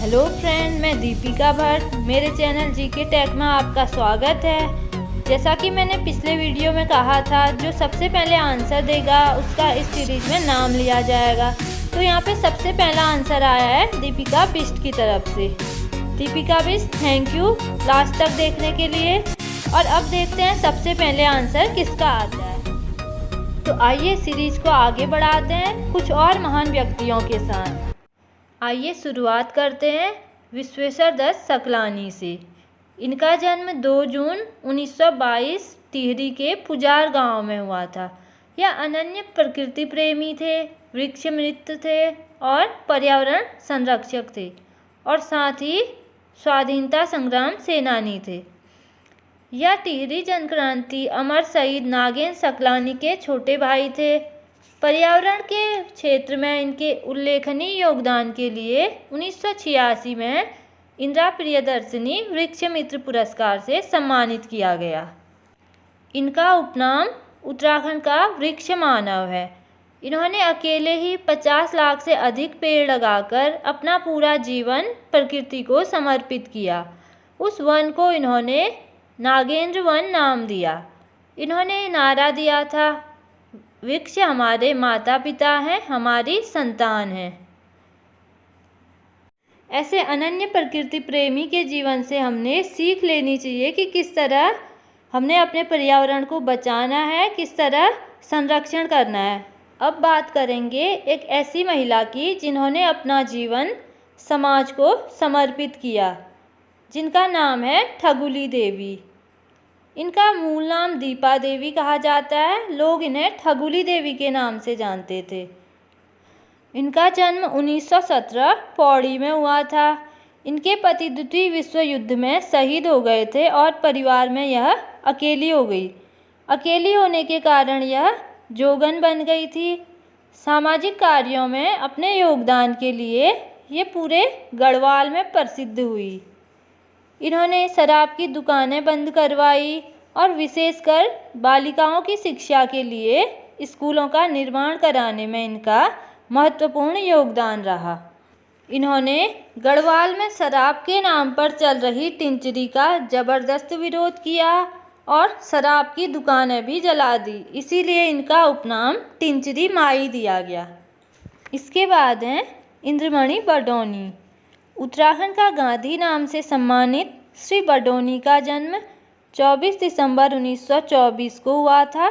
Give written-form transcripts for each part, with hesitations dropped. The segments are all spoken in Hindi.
हेलो फ्रेंड, मैं दीपिका भट्ट। मेरे चैनल जीके टेक में आपका स्वागत है। जैसा कि मैंने पिछले वीडियो में कहा था, जो सबसे पहले आंसर देगा उसका इस सीरीज में नाम लिया जाएगा। तो यहाँ पे सबसे पहला आंसर आया है दीपिका बिष्ट की तरफ से। Deepika Bisht, thank you last तक देखने के लिए। और अब देखते हैं सबसे पहले आंसर किसका आता है। तो आइए सीरीज को आगे बढ़ाते हैं कुछ और महान व्यक्तियों के साथ। आइए शुरुआत करते हैं विश्वेश्वर दत्त सकलानी से। इनका जन्म 2 जून 1922 टिहरी के पुजार गांव में हुआ था। यह अनन्य प्रकृति प्रेमी थे, वृक्ष मित्र थे और पर्यावरण संरक्षक थे, और साथ ही स्वाधीनता संग्राम सेनानी थे। यह टिहरी जनक्रांति अमर शहीद नागेंद्र सकलानी के छोटे भाई थे। पर्यावरण के क्षेत्र में इनके उल्लेखनीय योगदान के लिए 1986 में इंदिरा प्रियदर्शिनी वृक्ष मित्र पुरस्कार से सम्मानित किया गया। इनका उपनाम उत्तराखंड का वृक्ष मानव है। इन्होंने अकेले ही 50 लाख से अधिक पेड़ लगाकर अपना पूरा जीवन प्रकृति को समर्पित किया। उस वन को इन्होंने नागेंद्र वन नाम दिया। इन्होंने नारा दिया था, वृक्ष हमारे माता पिता हैं, हमारी संतान हैं। ऐसे अनन्य प्रकृति प्रेमी के जीवन से हमने सीख लेनी चाहिए कि किस तरह हमने अपने पर्यावरण को बचाना है, किस तरह संरक्षण करना है। अब बात करेंगे एक ऐसी महिला की जिन्होंने अपना जीवन समाज को समर्पित किया, जिनका नाम है ठगुली देवी। इनका मूल नाम दीपा देवी कहा जाता है। लोग इन्हें ठगुली देवी के नाम से जानते थे। इनका जन्म 1917 पौड़ी में हुआ था। इनके पति द्वितीय विश्व युद्ध में शहीद हो गए थे और परिवार में यह अकेली हो गई। अकेली होने के कारण यह जोगन बन गई थी। सामाजिक कार्यों में अपने योगदान के लिए ये पूरे गढ़वाल में प्रसिद्ध हुई। इन्होंने शराब की दुकानें बंद करवाई और विशेषकर बालिकाओं की शिक्षा के लिए स्कूलों का निर्माण कराने में इनका महत्वपूर्ण योगदान रहा। इन्होंने गढ़वाल में शराब के नाम पर चल रही टिंचरी का जबरदस्त विरोध किया और शराब की दुकानें भी जला दी। इसीलिए इनका उपनाम टिंचरी माई दिया गया। इसके बाद हैं इंद्रमणि बडोनी। उत्तराखंड का गांधी नाम से सम्मानित श्री बडोनी का जन्म 24 दिसंबर 1924 को हुआ था।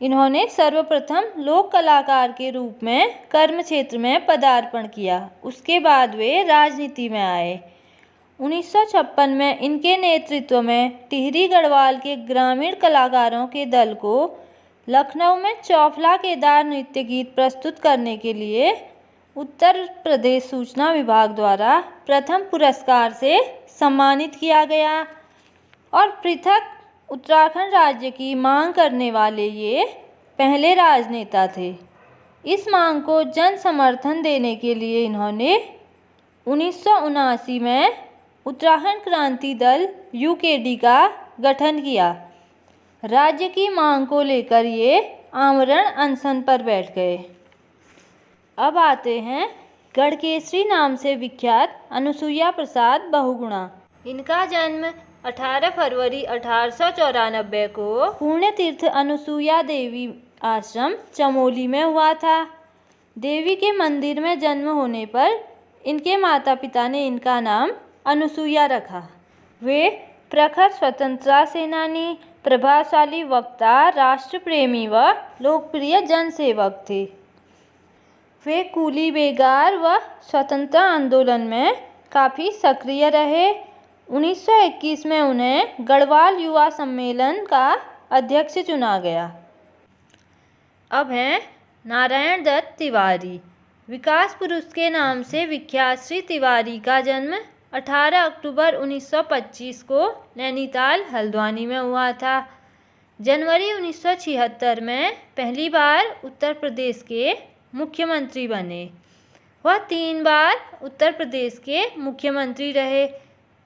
इन्होंने सर्वप्रथम लोक कलाकार के रूप में कर्म क्षेत्र में पदार्पण किया। उसके बाद वे राजनीति में आए। 1956 में इनके नेतृत्व में टिहरी गढ़वाल के ग्रामीण कलाकारों के दल को लखनऊ में चौफला केदार नृत्य गीत प्रस्तुत करने के लिए उत्तर प्रदेश सूचना विभाग द्वारा प्रथम पुरस्कार से सम्मानित किया गया और पृथक उत्तराखंड राज्य की मांग करने वाले ये पहले राजनेता थे। इस मांग को जन समर्थन देने के लिए इन्होंने 1979 में उत्तराखंड क्रांति दल UKD का गठन किया। राज्य की मांग को लेकर ये आमरण अनशन पर बैठ गए। अब आते हैं गढ़केसरी नाम से विख्यात अनुसुईया प्रसाद बहुगुणा। इनका जन्म 18 फरवरी 1894 को पुण्य तीर्थ अनुसुईया देवी आश्रम चमोली में हुआ था। देवी के मंदिर में जन्म होने पर इनके माता पिता ने इनका नाम अनुसुईया रखा। वे प्रखर स्वतंत्रता सेनानी, प्रभावशाली वक्ता, राष्ट्र प्रेमी व लोकप्रिय जनसेवक थे। वे कूली बेगार व स्वतंत्रता आंदोलन में काफ़ी सक्रिय रहे। 1921 में उन्हें गढ़वाल युवा सम्मेलन का अध्यक्ष चुना गया। अब हैं नारायण दत्त तिवारी। विकास पुरुष के नाम से विख्यात श्री तिवारी का जन्म 18 अक्टूबर 1925 को नैनीताल हल्द्वानी में हुआ था। जनवरी 1976 में पहली बार उत्तर प्रदेश के मुख्यमंत्री बने। वह 3 बार उत्तर प्रदेश के मुख्यमंत्री रहे,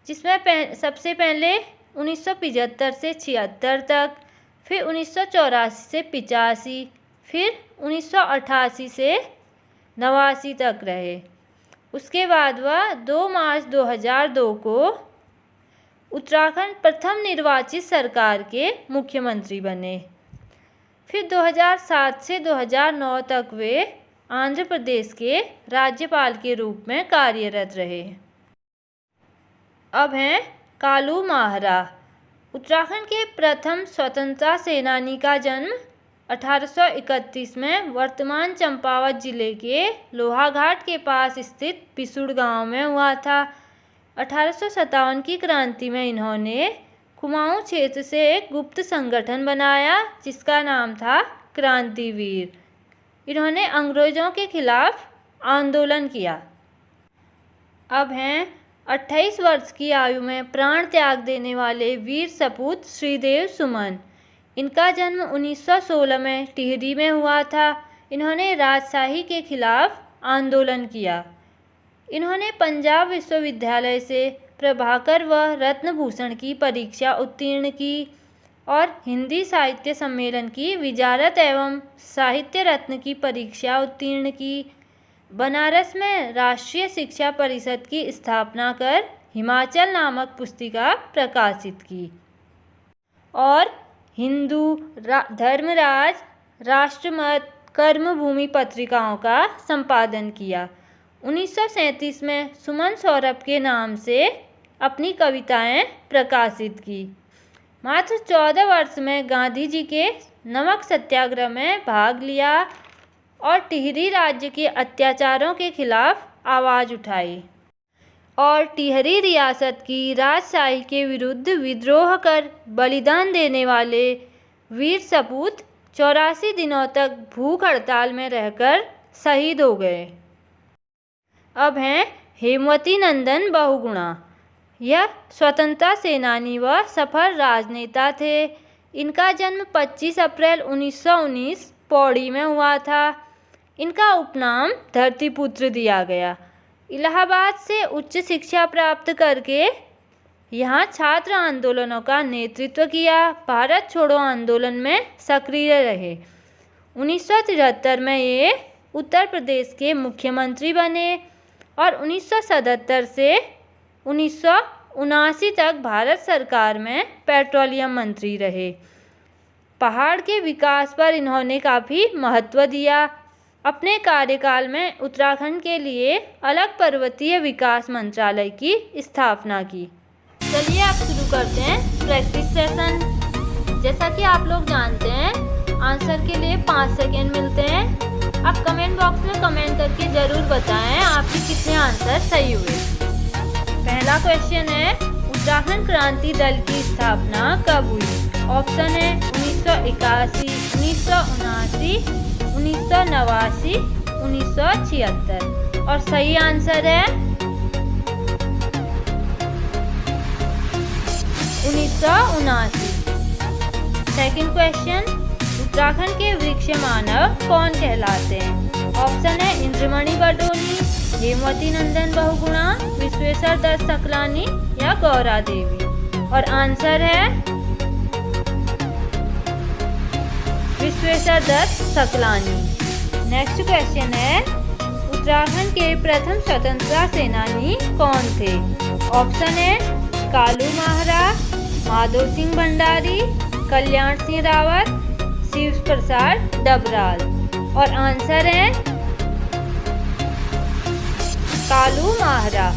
जिसमें सबसे पहले 1975 से 76 तक, फिर 1984 से 85, फिर 1988 से 89 तक रहे। उसके बाद वह 2 मार्च 2002 को उत्तराखंड प्रथम निर्वाचित सरकार के मुख्यमंत्री बने। फिर 2007 से 2009 तक वे आंध्र प्रदेश के राज्यपाल के रूप में कार्यरत रहे। अब हैं कालू माहरा। उत्तराखंड के प्रथम स्वतंत्रता सेनानी का जन्म 1831 में वर्तमान चंपावत जिले के लोहाघाट के पास स्थित पिसुड़ गांव में हुआ था। 1857 की क्रांति में इन्होंने कुमाऊं क्षेत्र से एक गुप्त संगठन बनाया जिसका नाम था क्रांतिवीर। इन्होंने अंग्रेजों के खिलाफ आंदोलन किया। अब हैं 28 वर्ष की आयु में प्राण त्याग देने वाले वीर सपूत श्रीदेव सुमन। इनका जन्म 1916 में टिहरी में हुआ था। इन्होंने राजशाही के खिलाफ आंदोलन किया। इन्होंने पंजाब विश्वविद्यालय से प्रभाकर व रत्नभूषण की परीक्षा उत्तीर्ण की और हिंदी साहित्य सम्मेलन की विजारत एवं साहित्य रत्न की परीक्षा उत्तीर्ण की। बनारस में राष्ट्रीय शिक्षा परिषद की स्थापना कर हिमाचल नामक पुस्तिका प्रकाशित की और हिंदू, धर्मराज, राष्ट्रमत, कर्मभूमि पत्रिकाओं का संपादन किया। 1937 में सुमन सौरभ के नाम से अपनी कविताएं प्रकाशित की। मात्र 14 वर्ष में गांधी जी के नमक सत्याग्रह में भाग लिया और टिहरी राज्य के अत्याचारों के खिलाफ आवाज़ उठाई और टिहरी रियासत की राजशाही के विरुद्ध विद्रोह कर बलिदान देने वाले वीर सपूत 84 दिनों तक भूख हड़ताल में रहकर शहीद हो गए। अब हैं हेमवती नंदन बहुगुणा। यह स्वतंत्रता सेनानी व सफल राजनेता थे। इनका जन्म 25 अप्रैल 1919 पौड़ी में हुआ था। इनका उपनाम धरतीपुत्र दिया गया। इलाहाबाद से उच्च शिक्षा प्राप्त करके यहाँ छात्र आंदोलनों का नेतृत्व किया। भारत छोड़ो आंदोलन में सक्रिय रहे। 1973 में ये उत्तर प्रदेश के मुख्यमंत्री बने और 1977 से 1979 तक भारत सरकार में पेट्रोलियम मंत्री रहे। पहाड़ के विकास पर इन्होंने काफ़ी महत्व दिया। अपने कार्यकाल में उत्तराखंड के लिए अलग पर्वतीय विकास मंत्रालय की स्थापना की। चलिए अब शुरू करते हैं प्रैक्टिस सेशन। जैसा कि आप लोग जानते हैं आंसर के लिए 5 सेकेंड मिलते हैं। आप कमेंट बॉक्स में कमेंट करके ज़रूर बताएं आपके कितने आंसर सही हुए। पहला क्वेश्चन है उत्तराखंड क्रांति दल की स्थापना कब हुई? ऑप्शन है 1981, 1979, 1989, 1976 और सही आंसर है 1979। सेकंड क्वेश्चन उत्तराखंड के वृक्ष मानव कौन कहलाते हैं? ऑप्शन है इंद्रमणि बडोनी, हेमवती नंदन बहुगुणा, विश्वेश्वर दत्त सकलानी या गौरा देवी और आंसर है विश्वेश्वर दत्त सकलानी। नेक्स्ट क्वेश्चन है उत्तराखंड के प्रथम स्वतंत्रता सेनानी कौन थे? ऑप्शन है कालू माहरा, माधो सिंह भंडारी, कल्याण सिंह रावत, शिव प्रसाद डबराल और आंसर है कालू माहरा।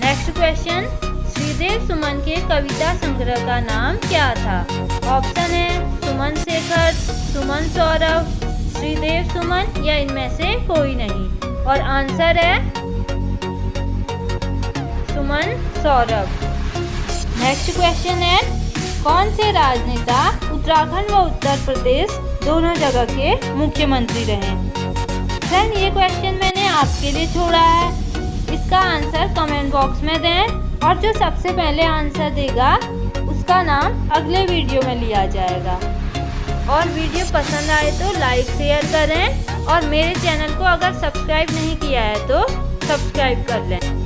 नेक्स्ट क्वेश्चन श्रीदेव सुमन के कविता संग्रह का नाम क्या था? ऑप्शन है सुमन शेखर, सुमन सौरभ, श्रीदेव सुमन या इनमें से कोई नहीं और आंसर है सुमन सौरभ। नेक्स्ट क्वेश्चन है कौन से राजनेता उत्तराखंड व उत्तर प्रदेश दोनों जगह के मुख्यमंत्री रहे? फ्रेंड ये क्वेश्चन मैंने आपके लिए छोड़ा है। इसका आंसर कमेंट बॉक्स में दें और जो सबसे पहले आंसर देगा उसका नाम अगले वीडियो में लिया जाएगा। और वीडियो पसंद आए तो लाइक शेयर करें और मेरे चैनल को अगर सब्सक्राइब नहीं किया है तो सब्सक्राइब कर लें।